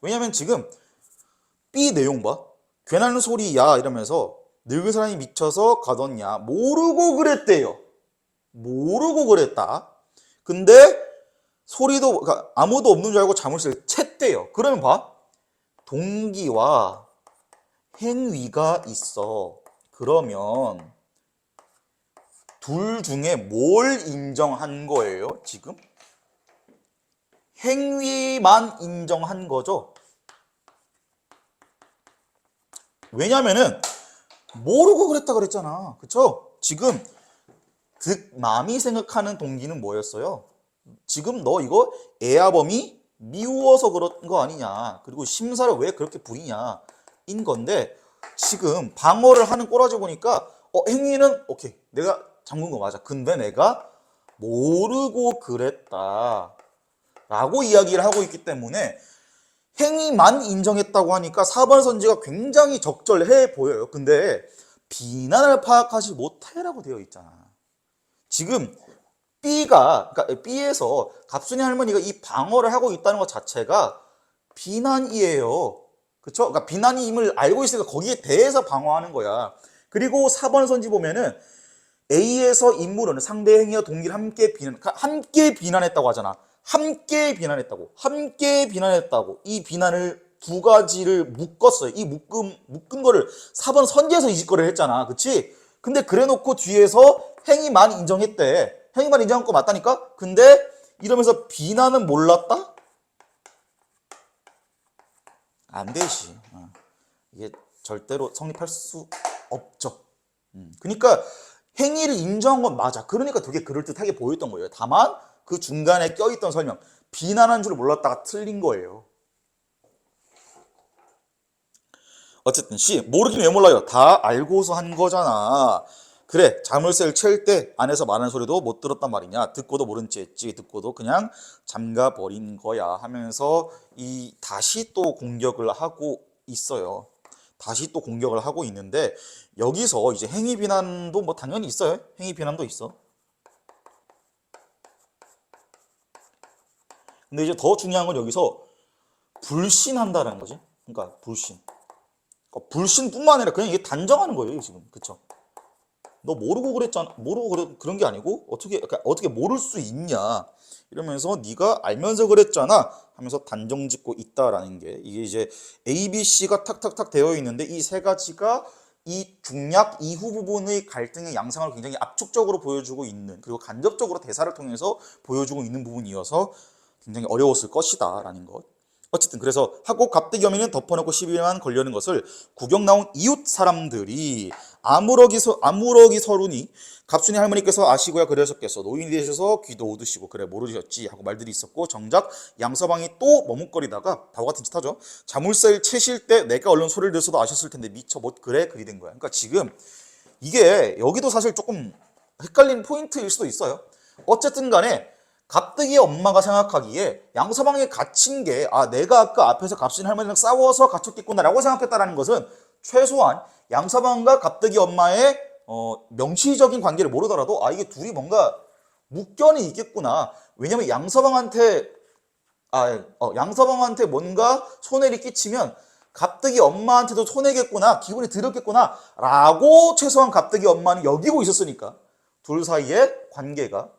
왜냐면 지금 B 내용 봐. 괜한 소리야 이러면서 늙은 사람이 미쳐서 가뒀냐. 모르고 그랬대요. 모르고 그랬다. 근데 소리도 그러니까 아무도 없는 줄 알고 자물쇠를 챘대요. 그러면 봐. 동기와 행위가 있어. 그러면 둘 중에 뭘 인정한 거예요? 지금? 행위만 인정한 거죠. 왜냐면은 모르고 그랬다 그랬잖아. 그쵸? 지금 득맘이 생각하는 동기는 뭐였어요? 지금 너 이거 애아범이 미워서 그런 거 아니냐. 그리고 심사를 왜 그렇게 부리냐. 인 건데 지금 방어를 하는 꼬라지 보니까 행위는 오케이. 내가 잠근 거 맞아. 근데 내가 모르고 그랬다. 라고 이야기를 하고 있기 때문에 행위만 인정했다고 하니까 4번 선지가 굉장히 적절해 보여요. 근데 비난을 파악하지 못해라고 되어 있잖아. 지금 그러니까 B에서 갑순이 할머니가 이 방어를 하고 있다는 것 자체가 비난이에요. 그쵸? 그러니까 비난임을 알고 있으니까 거기에 대해서 방어하는 거야. 그리고 4번 선지 보면은 A에서 인물은 상대 행위와 동기를 함께 비난했다고 하잖아. 함께 비난했다고. 이 비난을 두 가지를 묶었어요. 이 묶은 거를 4번 선지에서 이 짓거리를 했잖아. 그치? 근데 그래 놓고 뒤에서 행위만 인정했대. 행위만 인정한 거 맞다니까? 근데 이러면서 비난은 몰랐다? 안 되지. 이게 절대로 성립할 수 없죠. 그러니까 행위를 인정한 건 맞아. 그러니까 되게 그럴듯하게 보였던 거예요. 다만 그 중간에 껴있던 설명, 비난한 줄 몰랐다가 틀린 거예요. 어쨌든 C, 모르긴 왜 몰라요? 다 알고서 한 거잖아. 그래, 자물쇠를 챌 때 안에서 말하는 소리도 못 들었단 말이냐. 듣고도 모른 채 했지. 듣고도 그냥 잠가 버린 거야 하면서 이 다시 또 공격을 하고 있어요. 다시 또 공격을 하고 있는데 여기서 이제 행위 비난도 뭐 당연히 있어요. 행위 비난도 있어. 근데 이제 더 중요한 건 여기서 불신한다는 거지. 그러니까 불신. 불신뿐만 아니라 그냥 이게 단정하는 거예요, 지금. 그쵸? 너 모르고 그랬잖아. 그런 게 아니고 그러니까 어떻게 모를 수 있냐? 이러면서 네가 알면서 그랬잖아 하면서 단정 짓고 있다라는 게 이게 이제 A, B, C가 탁탁탁 되어 있는데 이 세 가지가 이 중략 이후 부분의 갈등의 양상을 굉장히 압축적으로 보여주고 있는 그리고 간접적으로 대사를 통해서 보여주고 있는 부분이어서 굉장히 어려웠을 것이다라는 것. 어쨌든 그래서 하고 갑대기 어미는 덮어놓고 시비만 걸려는 것을 구경 나온 이웃 사람들이 아무러기 서루니 갑순이 할머니께서 아시고야 그러셨겠어. 노인이 되셔서 귀도 얻으시고 그래 모르셨지 하고 말들이 있었고 정작 양서방이 또 머뭇거리다가 바보 같은 짓 하죠. 자물쇠를 채실 때 내가 얼른 소리를 들었어도 아셨을 텐데 미처 못 그래 그리 된 거야. 그러니까 지금 이게 여기도 사실 조금 헷갈리는 포인트일 수도 있어요. 어쨌든 간에 갑득이 엄마가 생각하기에 양서방이 갇힌 게 내가 아까 앞에서 갑순이 할머니랑 싸워서 갇혔겠구나라고 생각했다라는 것은 최소한 양서방과 갑득이 엄마의 명시적인 관계를 모르더라도 이게 둘이 뭔가 묵견이 있겠구나. 왜냐면 양서방한테 뭔가 손해를 끼치면 갑득이 엄마한테도 손해겠구나, 기분이 들었겠구나 라고 최소한 갑득이 엄마는 여기고 있었으니까 둘 사이의 관계가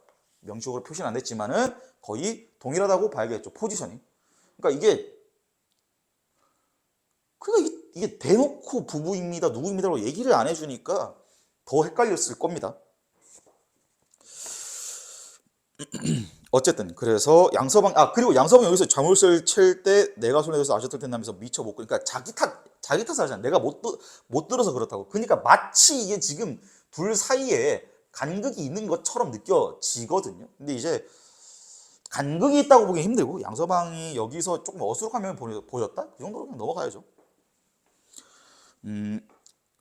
명시적으로 표시는 안 됐지만은 거의 동일하다고 봐야겠죠. 포지션이. 그러니까 이게 대놓고 부부입니다, 누구입니다라고 얘기를 안 해주니까 더 헷갈렸을 겁니다. 어쨌든 그래서 양서방 그리고 양서방 여기서 자물쇠를 칠 때 내가 손에 대서 아셨을 텐데 하면서 미처 못 그러니까 자기 탓을 하잖아. 내가 못 들어서 그렇다고. 그러니까 마치 이게 지금 둘 사이에 간극이 있는 것처럼 느껴지거든요. 근데 이제 간극이 있다고 보기 힘들고 양서방이 여기서 조금 어수룩하면 보였다? 그 정도로 그냥 넘어가야죠.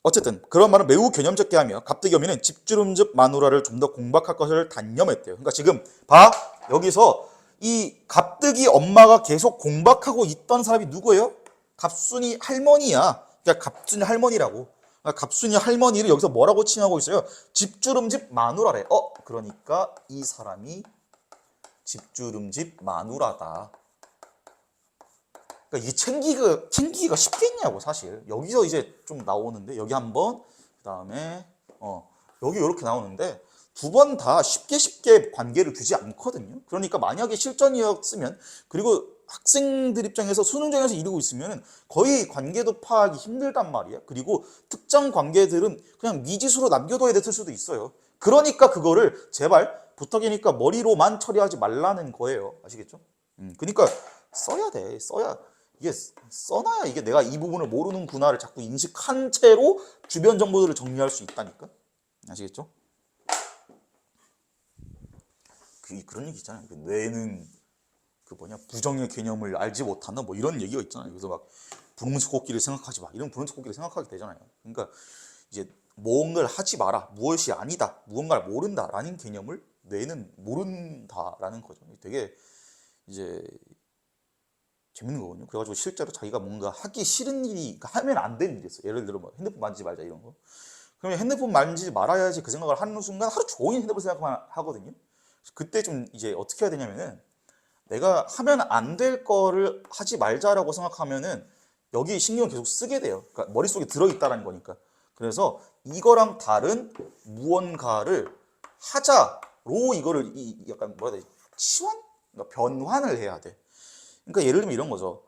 어쨌든 그런 말은 매우 개념적게 하며 갑득이 어미는 집주름즙 마누라를 좀 더 공박할 것을 단념했대요. 그러니까 지금 봐 여기서 이 갑득이 엄마가 계속 공박하고 있던 사람이 누구예요? 갑순이 할머니야. 그러니까 갑순이 할머니라고. 그러니까 갑순이 할머니를 여기서 뭐라고 칭하고 있어요? 집주름집 마누라래. 그러니까 이 사람이 집주름집 마누라다. 그러니까 이게 챙기기가 쉽겠냐고 사실. 여기서 이제 좀 나오는데 여기 한번 그다음에 여기 이렇게 나오는데 두 번 다 쉽게 관계를 두지 않거든요. 그러니까 만약에 실전이었으면 그리고 학생들 입장에서 수능장에서 이루고 있으면 거의 관계도 파악이 힘들단 말이야. 그리고 특정 관계들은 그냥 미지수로 남겨둬야 될 수도 있어요. 그러니까 그거를 제발 부탁이니까 머리로만 처리하지 말라는 거예요. 아시겠죠? 그러니까 써야 돼. 이게 써놔야 이게 내가 이 부분을 모르는구나를 자꾸 인식한 채로 주변 정보들을 정리할 수 있다니까. 아시겠죠? 그런 얘기 있잖아요. 뇌는 부정의 개념을 알지 못한다 뭐 이런 얘기가 있잖아요. 그래서 막 분홍색 코끼리를 생각하지 마. 이런 분홍색 코끼리를 생각하게 되잖아요. 그러니까 이제 뭔가를 하지 마라. 무엇이 아니다. 무언가를 모른다라는 개념을 뇌는 모른다라는 거죠. 되게 이제 재밌는 거거든요. 그래가지고 실제로 자기가 뭔가 하기 싫은 일이 하면 안 되는 일이 있어요. 예를 들어 뭐 핸드폰 만지지 말자 이런 거. 그러면 핸드폰 만지지 말아야지 그 생각을 하는 순간 하루 종일 핸드폰 생각만 하거든요. 그때 좀 이제 어떻게 해야 되냐면은 내가 하면 안 될 거를 하지 말자라고 생각하면은 여기 신경을 계속 쓰게 돼요. 그러니까 머릿속에 들어있다라는 거니까. 그래서 이거랑 다른 무언가를 하자로 이거를 약간 뭐라 해야 되지? 치환? 그러니까 변환을 해야 돼. 그러니까 예를 들면 이런 거죠.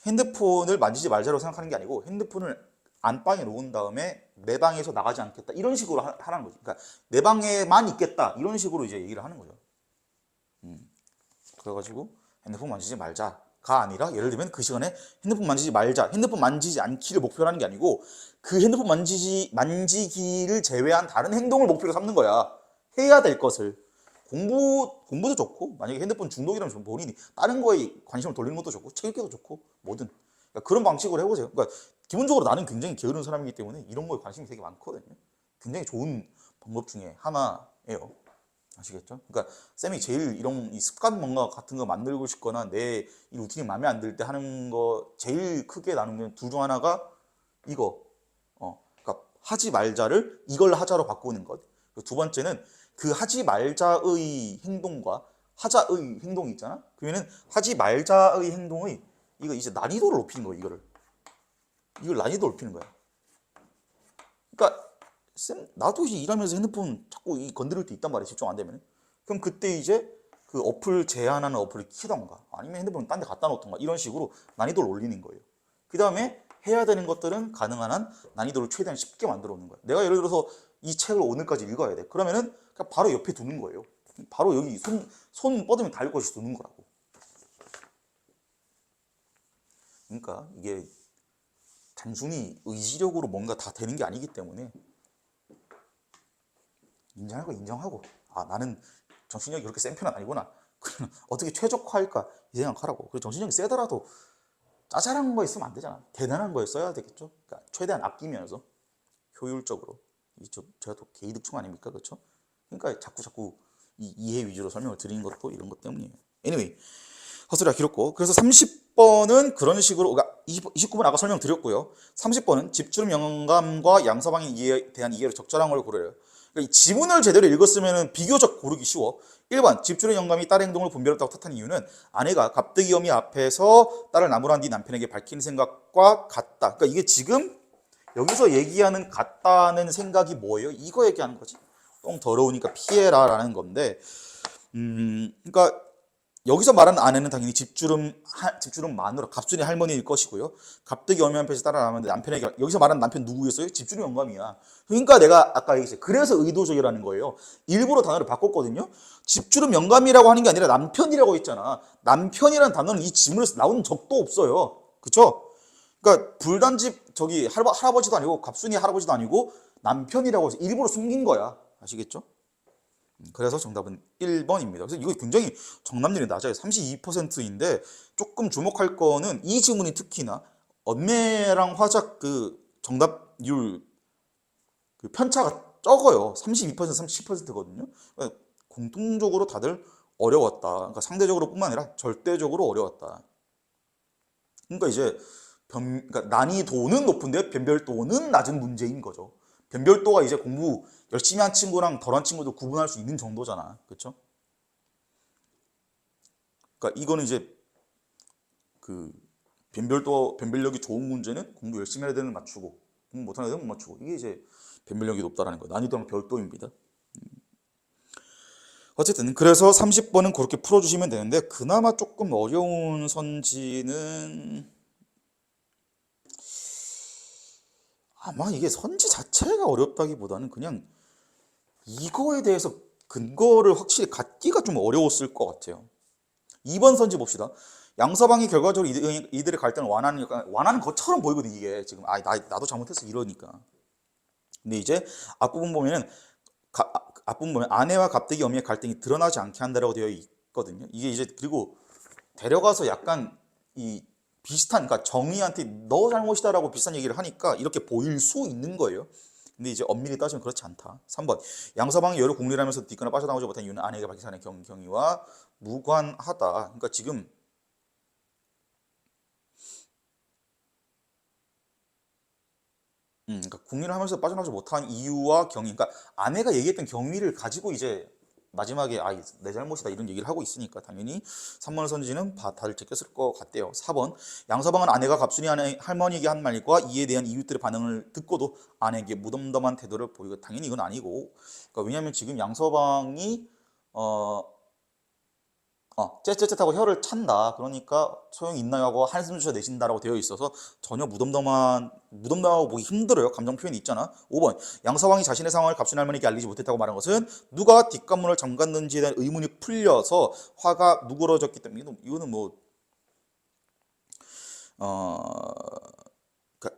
핸드폰을 만지지 말자고 생각하는 게 아니고 핸드폰을 안방에 놓은 다음에 내 방에서 나가지 않겠다 이런 식으로 하라는 거죠. 그러니까 내 방에만 있겠다 이런 식으로 이제 얘기를 하는 거죠. 그래가지고 핸드폰 만지지 말자가 아니라 예를 들면 그 시간에 핸드폰 만지지 말자, 핸드폰 만지지 않기를 목표로 하는 게 아니고 그 핸드폰 만지기를 제외한 다른 행동을 목표로 삼는 거야. 해야 될 것을. 공부도 좋고 만약에 핸드폰 중독이라면 본인이 다른 거에 관심을 돌리는 것도 좋고 책 읽기도 좋고 뭐든 그러니까 그런 방식으로 해보세요. 그러니까 기본적으로 나는 굉장히 게으른 사람이기 때문에 이런 거에 관심이 되게 많거든요. 굉장히 좋은 방법 중에 하나예요. 아시겠죠? 그러니까 쌤이 제일 이런 이 습관 뭔가 같은 거 만들고 싶거나 내 이 루틴이 마음에 안 들 때 하는 거 제일 크게 나누면 둘 중 하나가 이거 그러니까 하지 말자를 이걸 하자로 바꾸는 것. 두 번째는 그 하지 말자의 행동과 하자의 행동이 있잖아. 그러면은 하지 말자의 행동의 이거 이제 난이도를 높이는 거야. 이걸 난이도 높이는 거야. 그러니까 쌤 나도 이제 일하면서 핸드폰 자꾸 건드릴 때 있단 말이야. 집중 안 되면. 그럼 그때 이제 그 어플 제한하는 어플을 키던가 아니면 핸드폰 딴 데 갖다 놓던가 이런 식으로 난이도를 올리는 거예요. 그 다음에 해야 되는 것들은 가능한 한 난이도를 최대한 쉽게 만들어 놓는 거야. 내가 예를 들어서 이 책을 오늘까지 읽어야 돼. 그러면은 그냥 바로 옆에 두는 거예요. 바로 여기 손 뻗으면 닿을 곳이 두는 거라고. 그러니까 이게 단순히 의지력으로 뭔가 다 되는 게 아니기 때문에 인정할 거 인정하고 나는 정신력이 그렇게 센 편은 아니구나. 어떻게 최적화할까 이 생각하라고. 그리고 정신력이 세더라도 짜잘한 거 있으면 안 되잖아. 대단한 거에 써야 되겠죠. 그러니까 최대한 아끼면서 효율적으로. 제가 또 개이득충 아닙니까? 그렇죠? 그러니까 자꾸 이해 위주로 설명을 드리는 것도 이런 것 때문이에요. anyway 헛소리가 길었고 그래서 30번은 그런 식으로 그러니까 29번 아까 설명드렸고요. 30번은 집주름 영감과 양서방에 대한 이해를 적절한 걸 고려해요. 그러니까 이 지문을 제대로 읽었으면 비교적 고르기 쉬워. 1번 집주름 영감이 딸의 행동을 분별했다고 탓한 이유는 아내가 갑득이 어미 앞에서 딸을 나무란 뒤 남편에게 밝힌 생각과 같다. 그러니까 이게 지금 여기서 얘기하는 같다는 생각이 뭐예요? 이거 얘기하는 거지. 똥 더러우니까 피해라라는 건데 그러니까 여기서 말하는 아내는 당연히 집주름 마누라, 갑순이 할머니일 것이고요. 갑득이 어미 한편에서 따라나오는데 남편에게, 여기서 말하는 남편 누구겠어요? 집주름 영감이야. 그러니까 내가 아까 얘기했어요. 그래서 의도적이라는 거예요. 일부러 단어를 바꿨거든요. 집주름 영감이라고 하는 게 아니라 남편이라고 했잖아. 남편이라는 단어는 이 지문에서 나온 적도 없어요. 그쵸? 그러니까 불단집 저기 할아버지도 아니고 갑순이 할아버지도 아니고 남편이라고 해서 일부러 숨긴 거야. 아시겠죠? 그래서 정답은 1번입니다. 그래서 이거 굉장히 정답률이 낮아요. 32%인데 조금 주목할 거는 이 지문이 특히나 언매랑 화작 그 정답률 그 편차가 적어요. 32%, 30%거든요. 그러니까 공통적으로 다들 어려웠다. 그러니까 상대적으로 뿐만 아니라 절대적으로 어려웠다. 그러니까 이제 그러니까 난이도는 높은데 변별도는 낮은 문제인 거죠. 변별도가 이제 공부 열심히 한 친구랑 덜한 친구도 구분할 수 있는 정도잖아. 그렇죠? 그러니까 이거는 이제 그 변별력이 좋은 문제는 공부 열심히 해야 되는 맞추고 공부 못하는 애들은 못 맞추고 이게 이제 변별력이 높다라는 거. 난이도랑 별도입니다. 어쨌든 그래서 30번은 그렇게 풀어주시면 되는데 그나마 조금 어려운 선지는 아마 이게 선지 자체가 어렵다기보다는 그냥 이거에 대해서 근거를 확실히 갖기가 좀 어려웠을 것 같아요. 2번 선지 봅시다. 양서방이 결과적으로 이들의 갈등을 완화하는 것처럼 보이거든 이게 지금 나도 잘못했어 이러니까. 근데 이제 앞부분 보면은 아내와 갑득이 어미의 갈등이 드러나지 않게 한다라고 되어 있거든요. 이게 이제 그리고 데려가서 약간 이 비슷한, 그러니까 정의한테 너 잘못이다라고 비슷한 얘기를 하니까 이렇게 보일 수 있는 거예요. 근데 이제 엄밀히 따지면 그렇지 않다. 3번 양서방이 여러 궁리를 하면서 뒤거나 빠져나오지 못한 이유는 아내에게 밝힌 사람의 경위와 무관하다. 그러니까 지금 그러니까 궁리를 하면서 빠져나오지 못한 이유와 경위, 그러니까 아내가 얘기했던 경위를 가지고 이제 마지막에 내 잘못이다 이런 얘기를 하고 있으니까 당연히 3번 선지는 다들 제꼈을 것 같대요. 4번 양서방은 아내가 갑순이 할머니에게 한 말과 이에 대한 이웃들의 반응을 듣고도 아내에게 무덤덤한 태도를 보이고 당연히 이건 아니고, 그러니까 왜냐하면 지금 양서방이 째째째하고 혀를 찬다. 그러니까 소용이 있나요? 하고 한숨 쉬어 내쉰다라고 되어 있어서 전혀 무덤덤하고 보기 힘들어요. 감정 표현이 있잖아. 5번 양서방이 자신의 상황을 갑순 할머니에게 알리지 못했다고 말한 것은 누가 뒷감문을 잠갔는지에 대한 의문이 풀려서 화가 누그러졌기 때문에, 이거는 뭐 그러니까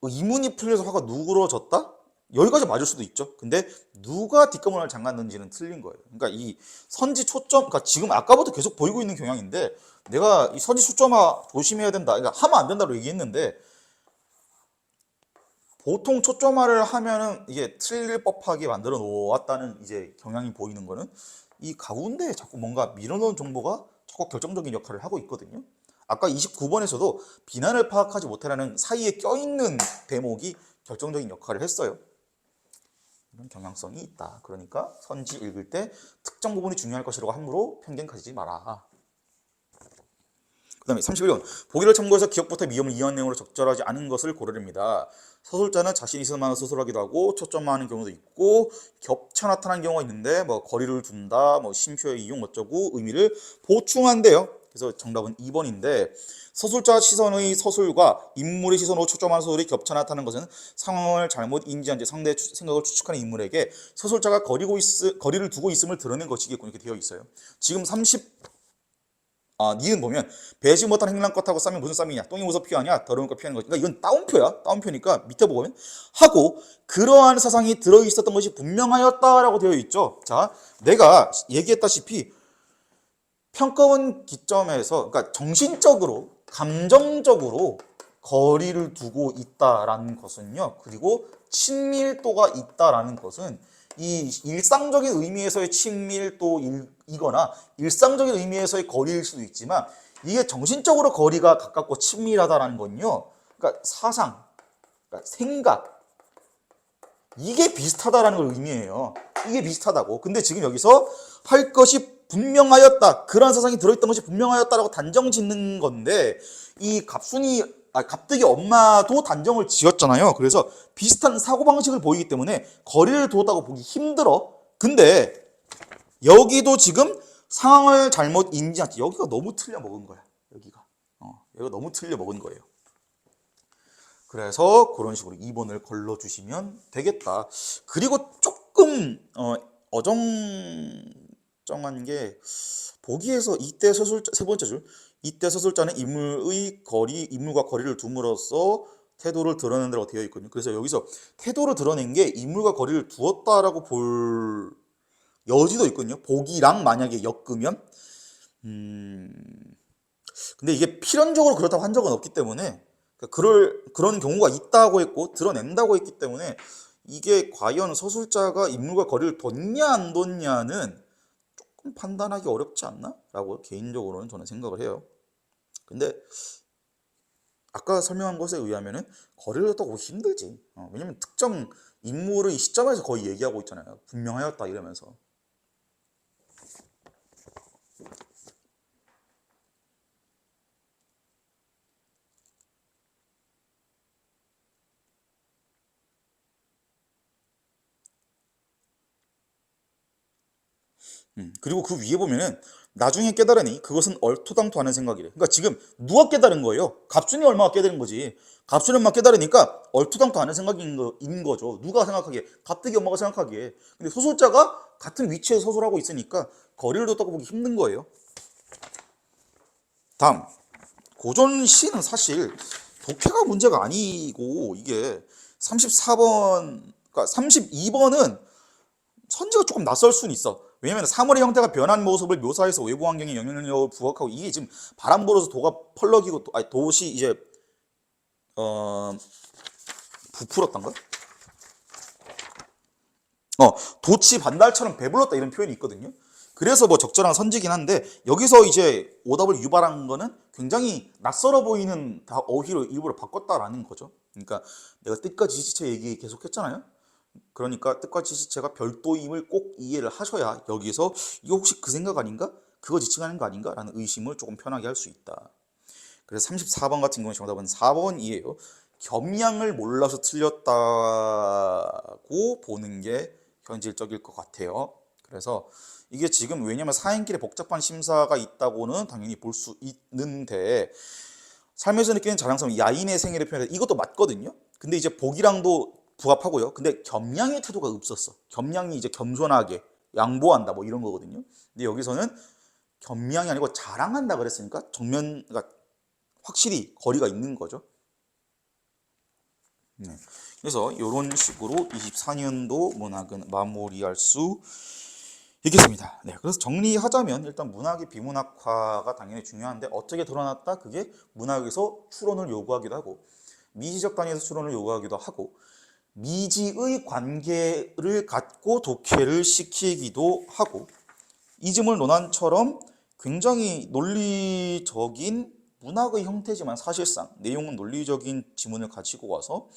의문이 풀려서 화가 누그러졌다? 여기까지 맞을 수도 있죠. 근데 누가 뒷감문을 잠갔는지는 틀린 거예요. 그러니까 이 선지 초점, 그러니까 지금 아까부터 계속 보이고 있는 경향인데 내가 이 선지 초점화 조심해야 된다, 그러니까 하면 안 된다고 얘기했는데 보통 초점화를 하면은 이게 틀릴 법하게 만들어 놓았다는 이제 경향이 보이는 거는 이 가운데에 자꾸 뭔가 밀어넣은 정보가 자꾸 결정적인 역할을 하고 있거든요. 아까 29번에서도 비난을 파악하지 못하라는 사이에 껴있는 대목이 결정적인 역할을 했어요. 이런 경향성이 있다. 그러니까 선지 읽을 때 특정 부분이 중요할 것이라고 함부로 편견 가지지 마라. 그 다음에 31번 보기를 참고해서 기억부터 미음을 이해한 내용으로 적절하지 않은 것을 고르랍니다. 서술자는 자신이 있을만한 서술하기도 하고 초점화하는 경우도 있고 겹쳐 나타나는 경우가 있는데 뭐 거리를 둔다, 뭐 쉼표의 이용 어쩌고 의미를 보충한대요. 그래서 정답은 2번인데 서술자 시선의 서술과 인물의 시선으로 초점하는 서술이 겹쳐 나타나는 것은 상황을 잘못 인지한 채 상대의 생각을 추측하는 인물에게 서술자가 거리를 두고 있음을 드러낸 것이겠군요. 이렇게 되어 있어요. 지금 니은 보면 배지 못한 행랑 것하고 싸면 무슨 쌈이냐, 똥이 무서 피하냐, 더러운 거 피하는 거. 그러니까 이건 다운표야. 다운표니까 밑에 보면 하고 그러한 사상이 들어있었던 것이 분명하였다라고 되어 있죠. 자, 내가 얘기했다시피 평가원 기점에서, 그러니까 정신적으로, 감정적으로 거리를 두고 있다라는 것은요, 그리고 친밀도가 있다라는 것은 이 일상적인 의미에서의 친밀도이거나 일상적인 의미에서의 거리일 수도 있지만 이게 정신적으로 거리가 가깝고 친밀하다라는 건요, 그러니까 사상, 그러니까 생각, 이게 비슷하다라는 걸 의미해요. 이게 비슷하다고. 근데 지금 여기서 할 것이 분명하였다, 그런 사상이 들어있던 것이 분명하였다라고 단정 짓는 건데 이 갑득이 엄마도 단정을 지었잖아요. 그래서 비슷한 사고방식을 보이기 때문에 거리를 두었다고 보기 힘들어. 근데 여기도 지금 상황을 잘못 인지하지. 여기가 너무 틀려 먹은 거야. 여기가 너무 틀려 먹은 거예요. 그래서 그런 식으로 2번을 걸러주시면 되겠다. 그리고 조금 어정쩡한 게 보기에서 이때 서술자 세 번째 줄 이때 서술자는 인물과 거리를 둠으로써 태도를 드러낸다고 되어 있거든요. 그래서 여기서 태도를 드러낸 게 인물과 거리를 두었다라고 볼 여지도 있거든요. 보기랑 만약에 엮으면 근데 이게 필연적으로 그렇다고 한 적은 없기 때문에 그런 경우가 있다고 했고 드러낸다고 했기 때문에 이게 과연 서술자가 인물과 거리를 뒀냐 안 뒀냐는 조금 판단하기 어렵지 않나? 라고 개인적으로는 저는 생각을 해요. 근데 아까 설명한 것에 의하면은 거리를 뒀다고 힘들지. 왜냐면 특정 인물의 시점에서 거의 얘기하고 있잖아요. 분명하였다 이러면서. 그리고 그 위에 보면은 나중에 깨달으니 그것은 얼토당토하는 생각이래. 그러니까 지금 누가 깨달은 거예요? 갑순이 얼마가 깨달은 거지. 갑순이 엄마가 깨달으니까 얼토당토하는 생각인 거죠. 누가 생각하기에? 갑득이 엄마가 생각하기에. 근데 소설자가 같은 위치에서 소설하고 있으니까 거리를 뒀다고 보기 힘든 거예요. 다음 고전 시는 사실 독해가 문제가 아니고 이게 34번, 그러니까 32번은 선지가 조금 낯설 수는 있어. 왜냐면 사물의 형태가 변한 모습을 묘사해서 외부 환경에 영향력을 부각하고 이게 지금 바람 불어서 도가 펄럭이고 돛이 이제 부풀었던가? 돛이 반달처럼 배불렀다 이런 표현이 있거든요. 그래서 뭐 적절한 선지긴 한데 여기서 이제 오답을 유발한 거는 굉장히 낯설어 보이는 어휘로 일부러 바꿨다라는 거죠. 그러니까 내가 뜻과 지지체 얘기 계속했잖아요. 그러니까 뜻과 지지체가 별도임을 꼭 이해를 하셔야 여기서 이거 혹시 그 생각 아닌가? 그거 지칭하는 거 아닌가? 라는 의심을 조금 편하게 할 수 있다. 그래서 34번 같은 경우에 정답은 4번이에요. 겸양을 몰라서 틀렸다고 보는 게 현실적일 것 같아요. 그래서 이게 지금 왜냐면 사행길에 복잡한 심사가 있다고는 당연히 볼 수 있는데 삶에서 느끼는 자랑스러운 야인의 생애를 표현해 이것도 맞거든요. 근데 이제 복이랑도 부합하고요. 근데 겸양의 태도가 없었어. 겸양이 이제 겸손하게 양보한다 뭐 이런 거거든요. 근데 여기서는 겸양이 아니고 자랑한다 그랬으니까 그러니까 확실히 거리가 있는 거죠. 네. 그래서 이런 식으로 24년도 문학은 마무리할 수 있겠습니다. 네. 그래서 정리하자면 일단 문학의 비문학화가 당연히 중요한데 어떻게 드러났다? 그게 문학에서 추론을 요구하기도 하고 미시적 단위에서 추론을 요구하기도 하고 미지의 관계를 갖고 독해를 시키기도 하고 이즘을 논한처럼 굉장히 논리적인 문학의 형태지만 사실상 내용은 논리적인 지문을 가지고 와서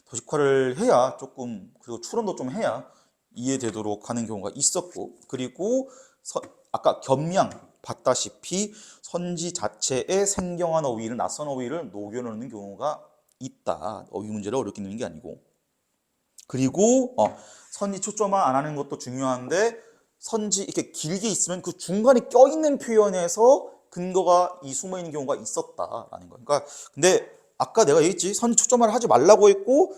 도식화를 해야 조금 그리고 추론도 좀 해야 이해되도록 하는 경우가 있었고 그리고 아까 겸양 봤다시피 선지 자체에 생경한 어휘를 낯선 어휘를 녹여넣는 경우가 있다. 어휘 문제를 어렵게 넣는 게 아니고 그리고 선지 초점화 안 하는 것도 중요한데 선지 이렇게 길게 있으면 그 중간에 껴있는 표현에서 근거가 숨어 있는 경우가 있었다라는 거예요. 그러니까 근데 아까 내가 얘기했지 선지 초점화를 하지 말라고 했고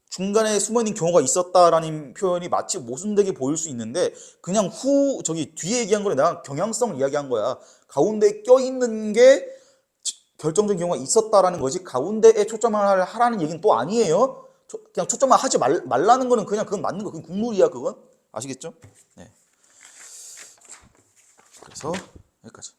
중간에 숨어 있는 경우가 있었다라는 표현이 마치 모순되게 보일 수 있는데 그냥 뒤에 얘기한 거는 내가 경향성을 이야기한 거야. 가운데 껴있는 게 결정적인 경우가 있었다라는 거지 가운데에 초점화를 하라는 얘기는 또 아니에요. 그냥 초점화 하지 말라는 거는 그냥 그건 맞는 거 그건 국룰이야 그건 아시겠죠? 네. 그래서 여기까지.